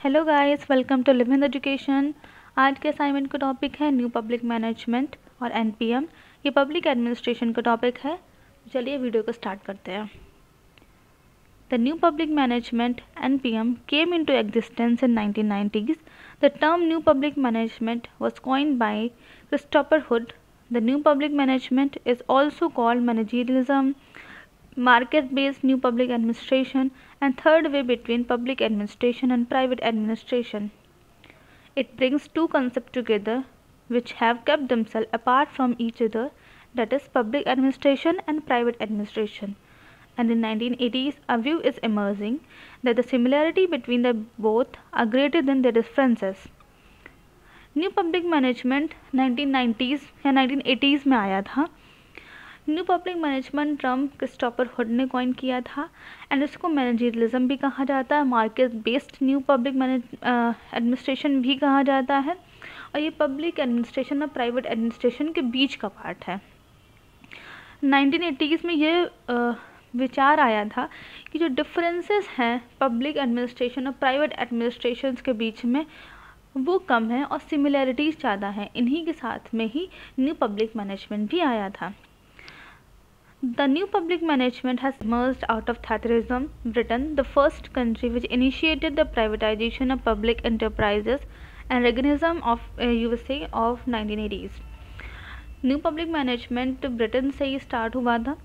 Hello guys, welcome to live in education. आज के assignment का टॉपिक है न्यू पब्लिक मैनेजमेंट और एनपीएम। ये पब्लिक एडमिनिस्ट्रेशन का टॉपिक है। चलिए वीडियो को स्टार्ट करते हैं। The new public management NPM came into existence in 1990s. The term new public management was coined by Christopher Hood. The new public management is also called managerialism, market-based new public administration, and third way between public administration and private administration. It brings two concepts together which have kept themselves apart from each other, that is public administration and private administration. And in 1980s, a view is emerging that the similarity between the both are greater than their differences. New public management 1990s या 1980s में आया था। New public management term Christopher hood ने coin किया था and इसको मैनेजरियलिज्म भी कहा जाता है, market based new public administration भी कहा जाता है, और ये पब्लिक एडमिनिस्ट्रेशन और प्राइवेट एडमिनिस्ट्रेशन के बीच का पार्ट है। 1980s में ये विचार आया था कि जो डिफरेंसेस हैं पब्लिक एडमिनिस्ट्रेशन और प्राइवेट एडमिनिस्ट्रेशन के बीच में वो कम है और सिमिलैरिटीज़ ज़्यादा हैं। इन्हीं के साथ में ही न्यू पब्लिक मैनेजमेंट भी आया था। The new public management has emerged out of Thatcherism, Britain, the first country which initiated the privatization of public enterprises, and Reaganism of USA of 1980s. New public management Britain से ही start हुआ था,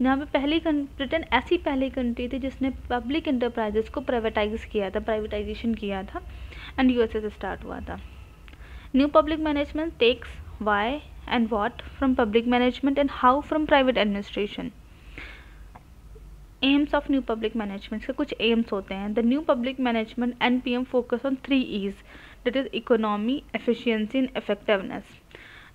जहाँ पे Britain ऐसी पहली country थी जिसने public enterprises को प्राइवेटाइज किया था, प्राइवेटाइजेशन किया था, एंड यूएसए से स्टार्ट हुआ था। New public management takes why and what from public management and how from private administration. Aims of new public management के कुछ aims होते हैं। The new public management NPM focus on 3 E's, that is economy, efficiency and effectiveness.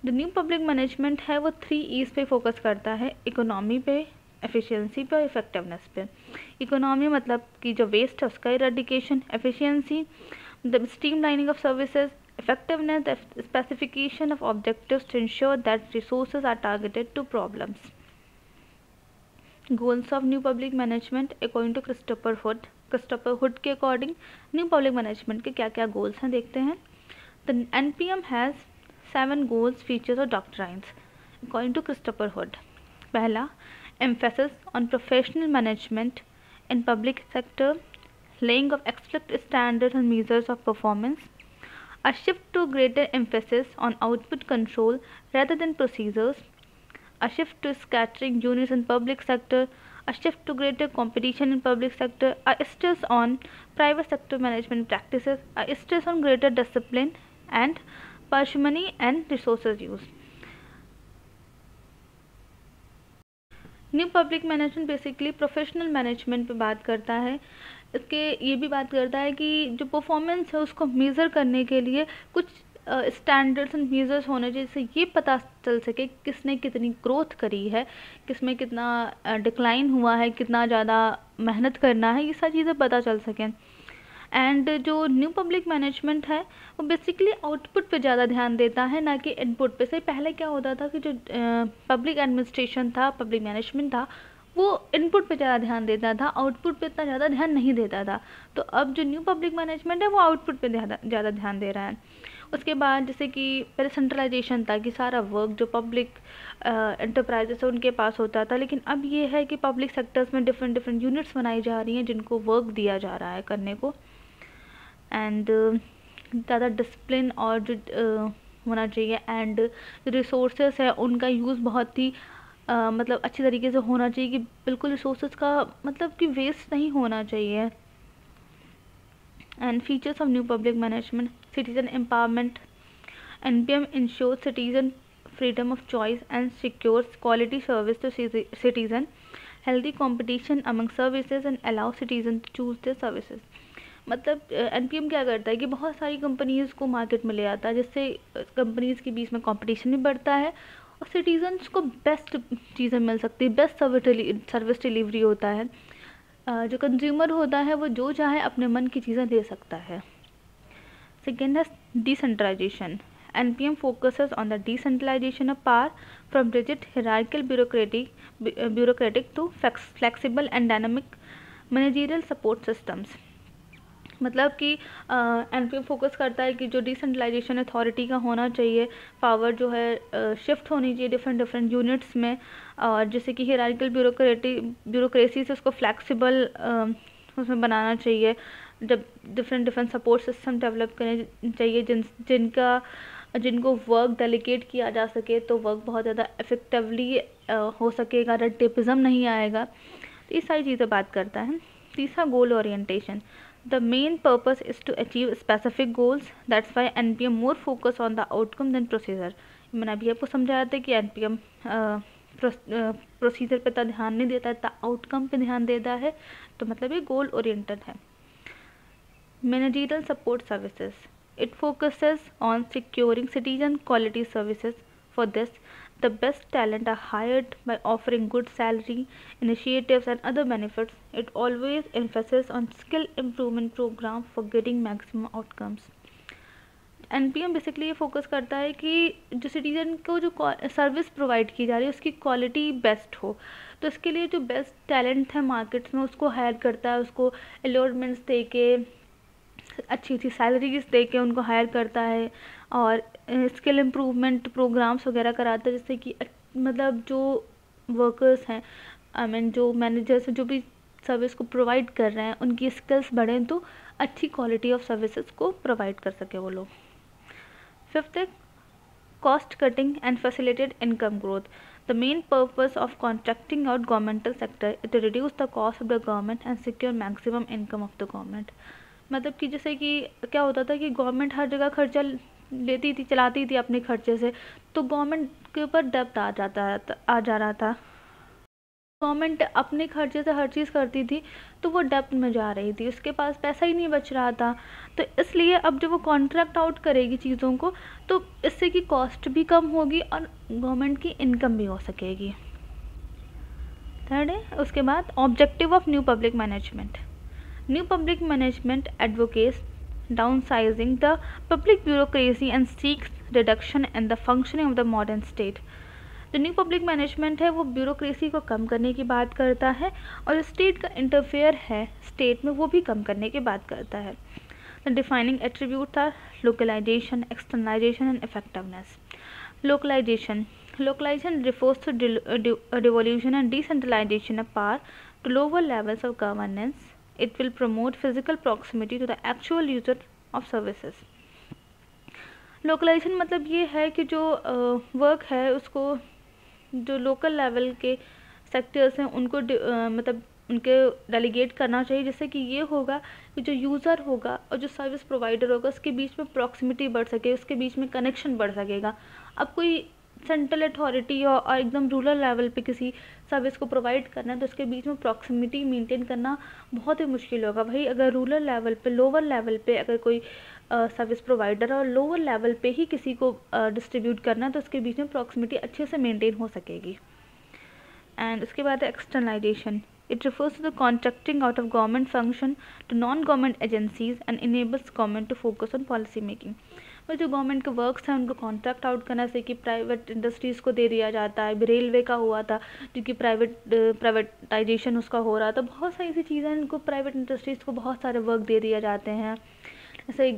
The new public management है वो 3 E's पे focus करता है, economy पे, एफिशिएंसी पे और इफेक्टिवनेस पे। इकोनॉमी मतलब कि जो वेस्ट है उसका eradication, efficiency the streamlining of services, effectiveness, the specification of objectives to ensure that resources are targeted to problems. Goals of new public management according to Christopher Hood. Christopher Hood के according new public management के क्या क्या goals हैं देखते हैं। The NPM has 7 goals, features और doctrines according to Christopher Hood. पहला, emphasis on professional management in public sector, laying of explicit standards and measures of performance. A shift to greater emphasis on output control rather than procedures. A shift to scattering units in public sector. A shift to greater competition in public sector. A stress on private sector management practices. A stress on greater discipline and parsimony and resources use. New public management basically professional management पे बात करता है। इसके ये भी बात करता है कि जो परफॉर्मेंस है उसको मेज़र करने के लिए कुछ स्टैंडर्ड्स एंड मेजर्स होने चाहिए, जिससे ये पता चल सके किसने कितनी ग्रोथ करी है, किसमें कितना डिक्लाइन हुआ है, कितना ज़्यादा मेहनत करना है, ये सारी चीज़ें पता चल सकें। एंड जो न्यू पब्लिक मैनेजमेंट है वो बेसिकली आउटपुट पे ज़्यादा ध्यान देता है, ना कि इनपुट पे। से पहले क्या होता था कि जो पब्लिक एडमिनिस्ट्रेशन था, पब्लिक मैनेजमेंट था, वो इनपुट पे ज़्यादा ध्यान देता था, आउटपुट पे इतना ज़्यादा ध्यान नहीं देता था। तो अब जो न्यू पब्लिक मैनेजमेंट है वो आउटपुट पे ज़्यादा ध्यान दे रहा है। उसके बाद जैसे कि पहले सेंट्रलाइजेशन था कि सारा वर्क जो पब्लिक एंटरप्राइजेस है उनके पास होता था, लेकिन अब ये है कि पब्लिक सेक्टर्स में डिफरेंट यूनिट्स बनाई जा रही हैं जिनको वर्क दिया जा रहा है करने को। एंड ज़्यादा डिसिप्लिन और जो होना चाहिए, एंड जो रिसोर्सेस है उनका यूज़ बहुत ही मतलब अच्छी तरीके से होना चाहिए, कि बिल्कुल रिसोर्सेज का मतलब कि वेस्ट नहीं होना चाहिए। And features of new public management, citizen empowerment, NPM ensures citizen freedom of choice and secures quality service to citizen, healthy competition among services and allow citizen to choose their services. मतलब NPM क्या करता है कि बहुत सारी companies को market में ले आता है, जिससे कंपनीज़ के बीच में कंपटीशन भी बढ़ता है और सिटीजन्स को बेस्ट चीज़ें मिल सकती है, बेस्ट सर्विस डिलीवरी होता है। जो कंज्यूमर होता है वो जो चाहे अपने मन की चीज़ें ले सकता है। सेकेंड है decentralisation. NPM focuses on the decentralization of power from rigid hierarchical bureaucratic to flexible and dynamic managerial support systems. मतलब कि एनपीएम फोकस करता है कि जो डिसेंट्रलाइजेशन अथॉरिटी का होना चाहिए, पावर जो है शिफ्ट होनी चाहिए डिफरेंट डिफरेंट यूनिट्स में, और जैसे कि हियरार्किकल ब्यूरोक्रेसी से उसको फ्लैक्सिबल उसमें बनाना चाहिए, जब different different support system develop करने चाहिए जिनको वर्क डेलीगेट किया जा सके, तो वर्क बहुत ज़्यादा इफेक्टिवली हो सकेगा, रेड टेपिज्म नहीं आएगा। तो ये सारी चीज़ें बात करता है। तीसरा, गोल orientation. The main purpose is to achieve specific goals. That's why NPM more focus on the outcome than procedure. मैंने अभी आपको समझाया था कि NPM प्रोसीजर पे तो ध्यान नहीं देता है, आउटकम पे ध्यान देता है, तो मतलब ये गोल ओरिएंटेड है। Managerial support services. It focuses on securing citizen quality services. For this, the best talent are hired by offering good salary, initiatives and other benefits. It always emphasizes on skill improvement program for getting maximum outcomes. NPM basically ये focus करता है कि जो citizen को जो service provide की जा रही है उसकी क्वालिटी बेस्ट हो, तो इसके लिए जो बेस्ट टैलेंट है मार्केट्स में उसको हायर करता है, उसको अलॉटमेंट्स दे के, अच्छी अच्छी सैलरीज दे के उनको हायर करता है, और स्किल इम्प्रूवमेंट प्रोग्राम्स वगैरह कराता है, जिससे कि मतलब जो वर्कर्स हैं, आई मीन जो मैनेजर्स जो भी सर्विस को प्रोवाइड कर रहे हैं उनकी स्किल्स बढ़ें, तो अच्छी क्वालिटी ऑफ सर्विसेज को प्रोवाइड कर सके वो लोग। फिफ्थ है cost cutting and facilitated income growth. The main purpose of contracting out governmental sector is to reduce the cost of the government and secure maximum income of the government. मतलब कि जैसे कि क्या होता था कि गवर्नमेंट हर जगह खर्चा लेती थी, चलाती थी अपने खर्चे से, तो गवर्नमेंट के ऊपर डेब्ट आ जा रहा था। गवर्नमेंट अपने खर्चे से हर चीज़ करती थी, तो वो डेब्ट में जा रही थी, उसके पास पैसा ही नहीं बच रहा था। तो इसलिए अब जब वो कॉन्ट्रैक्ट आउट करेगी चीज़ों को, तो इससे की कॉस्ट भी कम होगी और गवर्नमेंट की इनकम भी हो सकेगी। थर्ड है उसके बाद objective of new public management. New public management advocates downsizing the public bureaucracy and seeks reduction in the functioning of the modern state. जो न्यू पब्लिक मैनेजमेंट है वो ब्यूरोक्रेसी को कम करने की बात करता है, और स्टेट का इंटरफेयर है स्टेट में वो भी कम करने की बात करता है. The defining attribute are localisation, externalisation and effectiveness. Localisation refers to devolution and decentralization of power to lower levels of governance. It will promote physical proximity to the actual user of services. Localisation मतलब ये है कि जो work है उसको जो local level के sectors हैं उनको मतलब उनके डेलीगेट करना चाहिए, जिससे कि ये होगा कि जो यूज़र होगा और जो सर्विस प्रोवाइडर होगा उसके बीच में प्रॉक्सिमिटी बढ़ सके, उसके बीच में कनेक्शन बढ़ सकेगा. अब कोई सेंट्रल अथॉरिटी और एकदम रूरल लेवल पे किसी सर्विस को प्रोवाइड करना है, तो उसके बीच में प्रॉक्सिमिटी मेंटेन करना बहुत ही मुश्किल होगा. भाई अगर रूरल लेवल पे, लोअर लेवल पे अगर कोई सर्विस प्रोवाइडर और लोअर लेवल पे ही किसी को डिस्ट्रीब्यूट करना है, तो उसके बीच में प्रॉक्सिमिटी अच्छे से मेंटेन हो सकेगी. एंड उसके बाद है एक्सटर्नलाइजेशन. It refers to the contracting out of government function to non-government agencies and enables government to focus on policy making. जो गवर्नमेंट के वर्क्स हैं उनको कॉन्ट्रैक्ट आउट करना से कि प्राइवेट इंडस्ट्रीज़ को दे दिया जाता है. रेलवे का हुआ था जो कि प्राइवेटाइजेशन उसका हो रहा था. बहुत सारी ऐसी चीज़ें इनको प्राइवेट इंडस्ट्रीज़ को बहुत सारे वर्क दे दिए जाते हैं. जैसे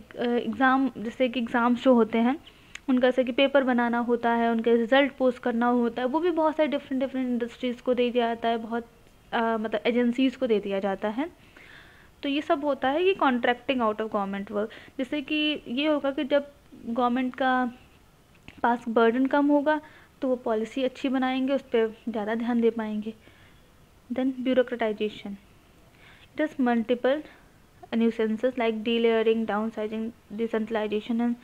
कि एग्ज़ाम्स जो होते हैं उनका जैसे कि पेपर बनाना होता है, उनका रिज़ल्ट पोस्ट करना होता है, वो भी बहुत सारे डिफरेंट इंडस्ट्रीज़ को दे दिया जाता है, बहुत मतलब एजेंसीज़ को दे दिया जाता है. तो ये सब होता है कि contracting out of government work, जिससे कि ये होगा कि जब गवर्नमेंट का पास बर्डन कम होगा तो वो पॉलिसी अच्छी बनाएंगे, उस पर ज़्यादा ध्यान दे पाएंगे. Then bureaucratisation. It is multiple nuisances like delayering, downsizing, decentralization and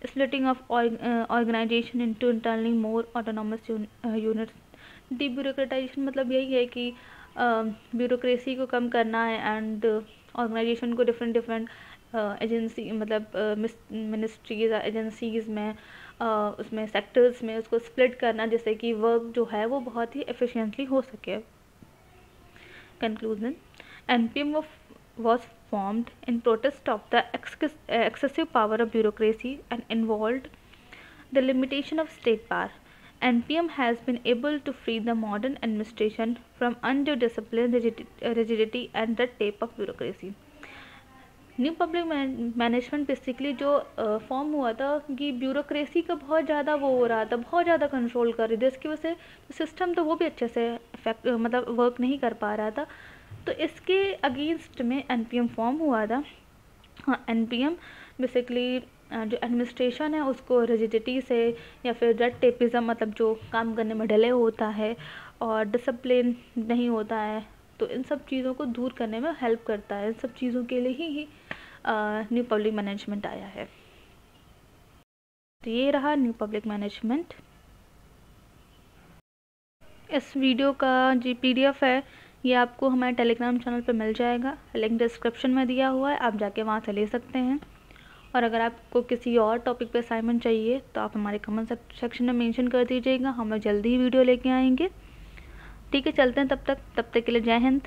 splitting of organization into internally more autonomous units. Debureaucratization मतलब यही है कि ब्यूरोक्रेसी को कम करना है एंड ऑर्गेनाइजेशन को डिफरेंट एजेंसी मतलब मिनिस्ट्रीज एजेंसीज में उसमें सेक्टर्स में उसको स्प्लिट करना, जिससे कि वर्क जो है वो बहुत ही एफिशिएंटली हो सके. Conclusion. NPM was formed in protest of the excessive power of bureaucracy and involved the limitation of state power. NPM has been able to free the modern administration from undue discipline, rigidity and red tape of bureaucracy. New public management basically जो form हुआ था कि bureaucracy का बहुत ज़्यादा वो हो रहा था, बहुत ज़्यादा कंट्रोल कर रही थी, इसकी वजह से सिस्टम तो वो भी अच्छे से मतलब वर्क नहीं कर पा रहा था। तो इसके अगेंस्ट में एनपीएम फॉर्म हुआ था। हाँ, एनपीएम बेसिकली जो एडमिनिस्ट्रेशन है उसको रिजिडिटी से या फिर रेड टेपिज्म, मतलब जो काम करने में डिले होता है और डिसिप्लिन नहीं होता है, तो इन सब चीज़ों को दूर करने में हेल्प करता है। इन सब चीज़ों के लिए ही न्यू पब्लिक मैनेजमेंट आया है। तो ये रहा न्यू पब्लिक मैनेजमेंट। इस वीडियो का जो PDF है ये आपको हमारे टेलीग्राम चैनल पर मिल जाएगा, लिंक डिस्क्रिप्शन में दिया हुआ है, आप जाके वहाँ से ले सकते हैं। और अगर आपको किसी और टॉपिक पे असाइनमेंट चाहिए तो आप हमारे कमेंट सेक्शन में मेंशन कर दीजिएगा, हम लोग जल्दी ही वीडियो लेके आएंगे। ठीक है, चलते हैं तब तक के लिए जय हिंद।